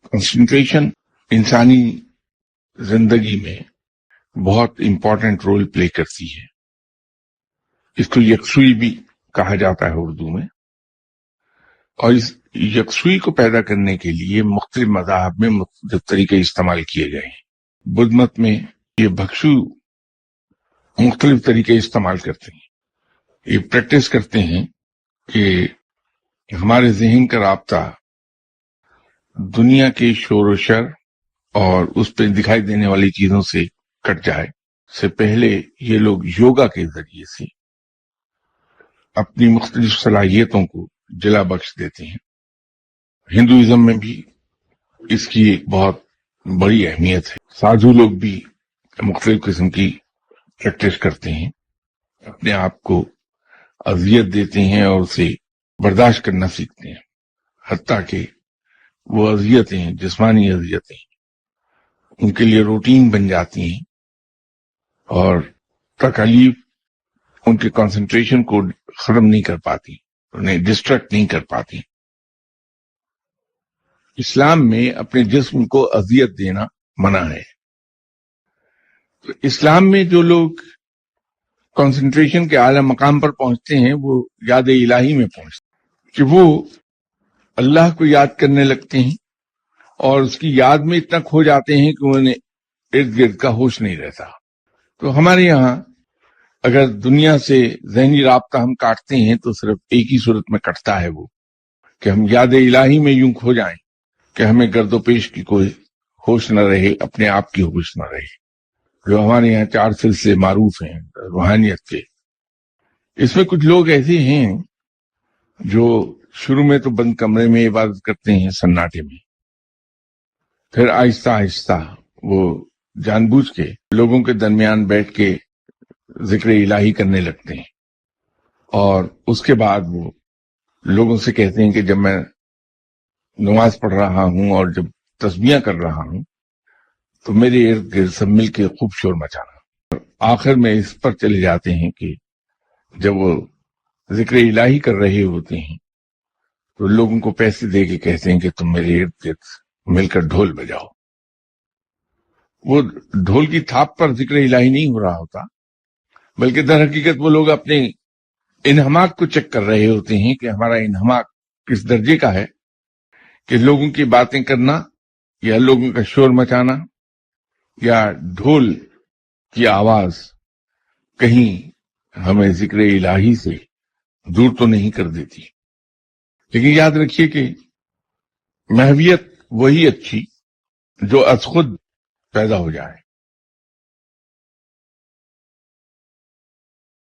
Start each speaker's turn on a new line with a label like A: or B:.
A: Concentration انسانی زندگی میں بہت امپورٹنٹ رول پلے کرتی ہے. اس کو یکسوئی بھی کہا جاتا ہے اردو میں، اور اس یکسوئی کو پیدا کرنے کے لیے مختلف مذاہب میں مختلف طریقے استعمال کیے گئے ہیں. بدھ مت میں یہ بھکشو مختلف طریقے استعمال کرتے ہیں. یہ پریکٹس کرتے ہیں کہ ہمارے ذہن کا رابطہ دنیا کے شور و شر اور اس پہ دکھائی دینے والی چیزوں سے کٹ جائے. سے پہلے یہ لوگ یوگا کے ذریعے سے اپنی مختلف صلاحیتوں کو جلا بخش دیتے ہیں. ہندوازم میں بھی اس کی ایک بہت بڑی اہمیت ہے. سادھو لوگ بھی مختلف قسم کی پریکٹس کرتے ہیں، اپنے آپ کو اذیت دیتے ہیں اور اسے برداشت کرنا سیکھتے ہیں، حتیٰ کہ وہ اذیتیں، جسمانی اذیتیں ان کے لیے روٹین بن جاتی ہیں اور تکالیف ان کے کنسنٹریشن کو ختم نہیں کر پاتی، انہیں ڈسٹریکٹ نہیں کر پاتی. اسلام میں اپنے جسم کو اذیت دینا منع ہے. تو اسلام میں جو لوگ کنسنٹریشن کے اعلی مقام پر پہنچتے ہیں وہ یاد الہی میں پہنچتے ہیں کہ وہ اللہ کو یاد کرنے لگتے ہیں اور اس کی یاد میں اتنا کھو جاتے ہیں کہ انہیں ارد گرد کا ہوش نہیں رہتا. تو ہمارے یہاں اگر دنیا سے ذہنی رابطہ ہم کاٹتے ہیں تو صرف ایک ہی صورت میں کٹتا ہے، وہ کہ ہم یاد الہی میں یوں کھو جائیں کہ ہمیں گرد و پیش کی کوئی ہوش نہ رہے، اپنے آپ کی ہوش نہ رہے. جو ہمارے یہاں 4 سلسلے معروف ہیں روحانیت کے، اس میں کچھ لوگ ایسے ہیں جو شروع میں تو بند کمرے میں عبادت کرتے ہیں سناٹے میں، پھر آہستہ آہستہ وہ جان بوجھ کے لوگوں کے درمیان بیٹھ کے ذکر الہی کرنے لگتے ہیں، اور اس کے بعد وہ لوگوں سے کہتے ہیں کہ جب میں نماز پڑھ رہا ہوں اور جب تسبیحاں کر رہا ہوں تو میرے ارد گرد سب مل کے خوب شور مچانا. اور آخر میں اس پر چلے جاتے ہیں کہ جب وہ ذکر الہی کر رہے ہوتے ہیں تو لوگوں کو پیسے دے کے کہتے ہیں کہ تم میرے ارد گرد مل کر ڈھول بجاؤ. وہ ڈھول کی تھاپ پر ذکر الہی نہیں ہو رہا ہوتا، بلکہ در حقیقت وہ لوگ اپنے انہماک کو چیک کر رہے ہوتے ہیں کہ ہمارا انہماک کس درجے کا ہے کہ لوگوں کی باتیں کرنا یا لوگوں کا شور مچانا یا ڈھول کی آواز کہیں ہمیں ذکر الہی سے دور تو نہیں کر دیتی. لیکن یاد رکھیے کہ محویت وہی اچھی جو از خود پیدا ہو جائے.